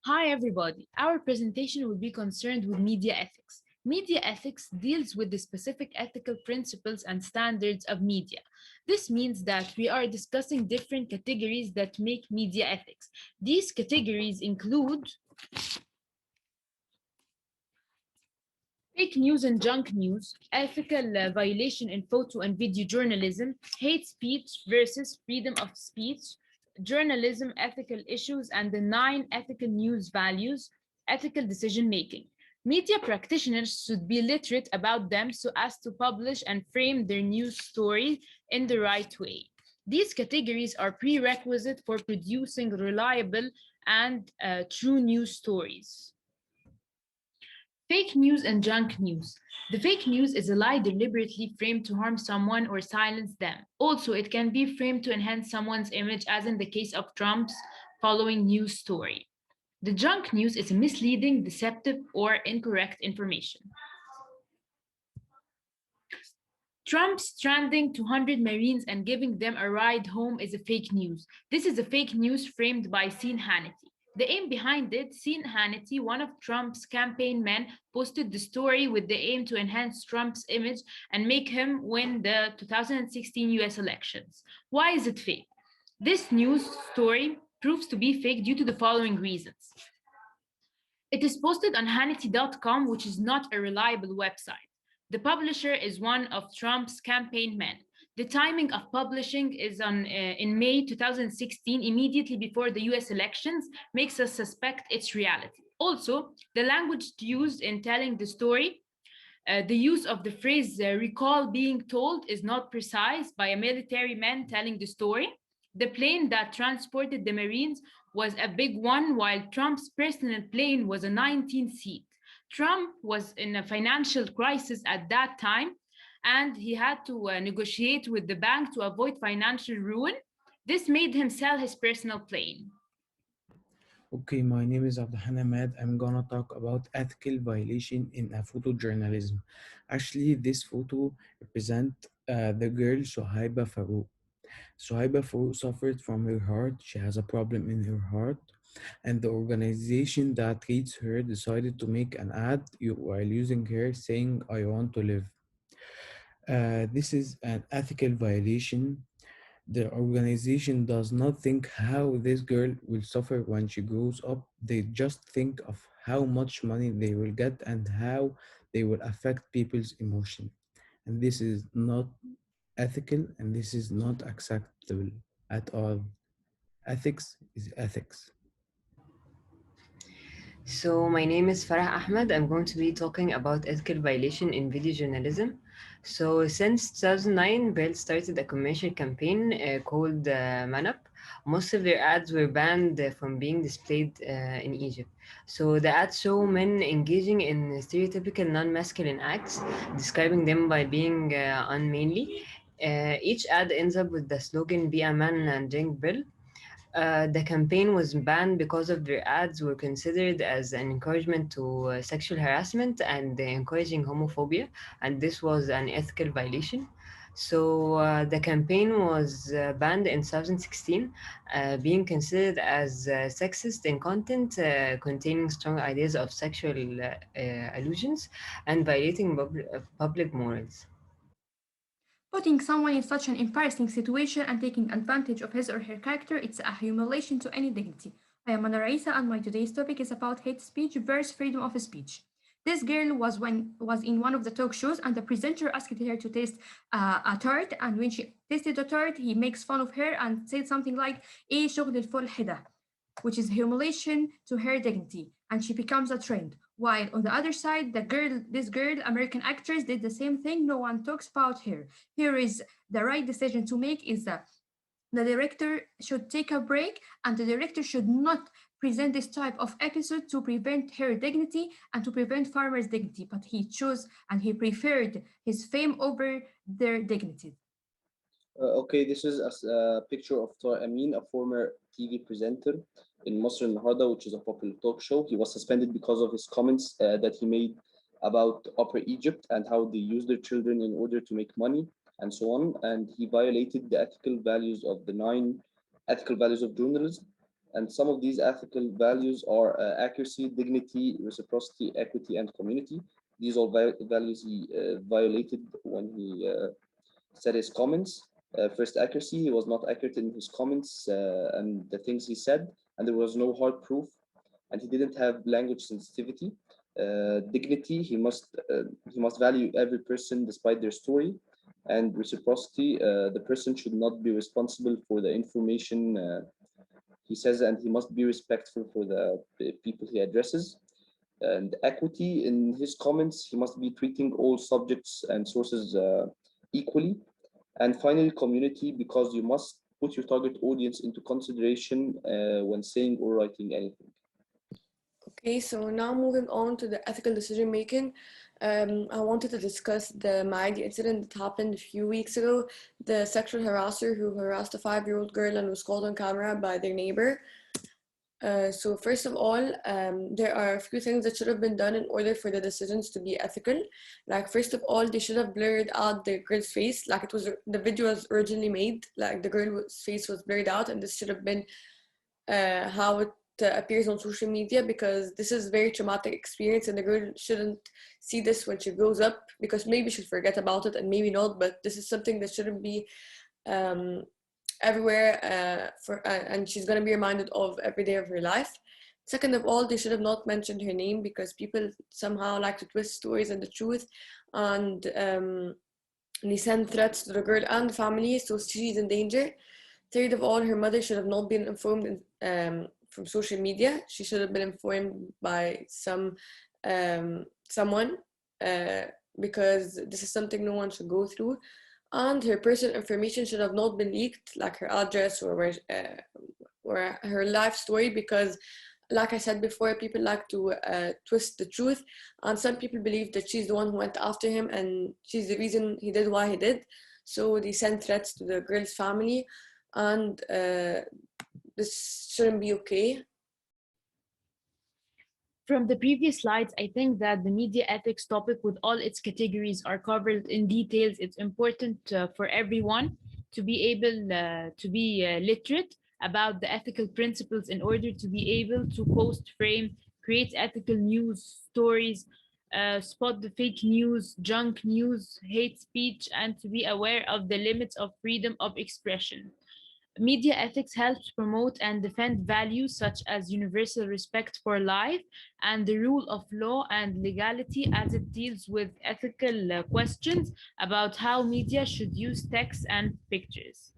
Hi, everybody. Our presentation will be concerned with media ethics. Media ethics deals with the specific ethical principles and standards of media. This means that we are discussing different categories that make media ethics. These categories include fake news and junk news, ethical violation in photo and video journalism, hate speech versus freedom of speech, journalism ethical issues, and the 9 ethical news values, ethical decision making. Media practitioners should be literate about them so as to publish and frame their news story in the right way. These categories are prerequisite for producing reliable and true news stories. Fake news and junk news. The fake news is a lie deliberately framed to harm someone or silence them. Also, it can be framed to enhance someone's image, as in the case of Trump's following news story. The junk news is misleading, deceptive, or incorrect information. Trump stranding 200 Marines and giving them a ride home is a fake news. This is a fake news framed by Sean Hannity. The aim behind it, Sean Hannity, one of Trump's campaign men, posted the story with the aim to enhance Trump's image and make him win the 2016 US elections. Why is it fake? This news story proves to be fake due to the following reasons. It is posted on Hannity.com, which is not a reliable website. The publisher is one of Trump's campaign men. The timing of publishing is in May 2016, immediately before the US elections, makes us suspect its reality. Also, the language used in telling the story, the use of the phrase recall being told is not precise by a military man telling the story. The plane that transported the Marines was a big one, while Trump's personal plane was a 19 seat. Trump was in a financial crisis at that time, and he had to negotiate with the bank to avoid financial ruin. This made him sell his personal plane. Okay, my name is Abdulhan Ahmed. I'm gonna talk about ethical violation in a photojournalism. Actually, this photo represent the girl Sohaiba Farouk. Sohaiba Farouk suffered from her heart. She has a problem in her heart, and the organization that treats her decided to make an ad while using her, saying, "I want to live." This is an ethical violation. The organization does not think how this girl will suffer when she grows up. They just think of how much money they will get and how they will affect people's emotion. And this is not ethical and this is not acceptable at all. Ethics is ethics. So my name is Farah Ahmed. I'm going to be talking about ethical violation in video journalism. So since 2009, Bell started a commercial campaign called Manup. Most of their ads were banned from being displayed in Egypt. So the ads show men engaging in stereotypical non-masculine acts, describing them by being unmanly. Each ad ends up with the slogan "Be a man and drink Bill." The campaign was banned because of their ads were considered as an encouragement to sexual harassment and encouraging homophobia, and this was an ethical violation. So the campaign was banned in 2016, being considered as sexist in content containing strong ideas of sexual allusions and violating public morals. Putting someone in such an embarrassing situation and taking advantage of his or her character, it's a humiliation to any dignity. I am Ana Raisa and my today's topic is about hate speech versus freedom of speech. This girl was in one of the talk shows and the presenter asked her to taste a tart, and when she tasted the tart, he makes fun of her and said something like "إيه شغل الفل ده," which is humiliation to her dignity, and she becomes a trend. While on the other side, this girl, American actress, did the same thing. No one talks about her. Here is the right decision to make: is that the director should take a break, and the director should not present this type of episode to prevent her dignity and to prevent farmers' dignity. But he chose and he preferred his fame over their dignity. Okay, this is a picture of Tar Amin, a former TV presenter in Masr al-Nahada, which is a popular talk show. He was suspended because of his comments that he made about Upper Egypt and how they use their children in order to make money and so on. And he violated the ethical values of the 9 ethical values of journalism. And some of these ethical values are accuracy, dignity, reciprocity, equity, and community. These all values he violated when he said his comments. First, accuracy. He was not accurate in his comments and the things he said, and there was no hard proof. And he didn't have language sensitivity. Dignity. He must value every person despite their story. And reciprocity. The person should not be responsible for the information he says, and he must be respectful for the people he addresses. And equity, in his comments, he must be treating all subjects and sources equally. And finally, community, because you must put your target audience into consideration when saying or writing anything. Okay, so now moving on to the ethical decision making. I wanted to discuss the Maadi incident that happened a few weeks ago. The sexual harasser who harassed a 5-year-old girl and was caught on camera by their neighbor. So first of all, there are a few things that should have been done in order for the decisions to be ethical. Like first of all, they should have blurred out the girl's face. Like the video was originally made, like the girl's face was blurred out, and this should have been how it appears on social media, because this is a very traumatic experience and the girl shouldn't see this when she grows up, because maybe she'll forget about it and maybe not, but this is something that shouldn't be everywhere and she's going to be reminded of every day of her life. Second of all, they should have not mentioned her name, because people somehow like to twist stories and the truth, and they send threats to the girl and the family, so she's in danger. Third of all, her mother should have not been informed from social media. She should have been informed by someone, because this is something no one should go through. And her personal information should have not been leaked, like her address or her life story, because like I said before, people like to twist the truth, and some people believe that she's the one who went after him and she's the reason he did what he did. So they send threats to the girl's family, and this shouldn't be okay. From the previous slides, I think that the media ethics topic with all its categories are covered in details. It's important for everyone to be able to be literate about the ethical principles in order to be able to post, frame, create ethical news stories, spot the fake news, junk news, hate speech, and to be aware of the limits of freedom of expression. Media ethics helps promote and defend values such as universal respect for life and the rule of law and legality, as it deals with ethical questions about how media should use text and pictures.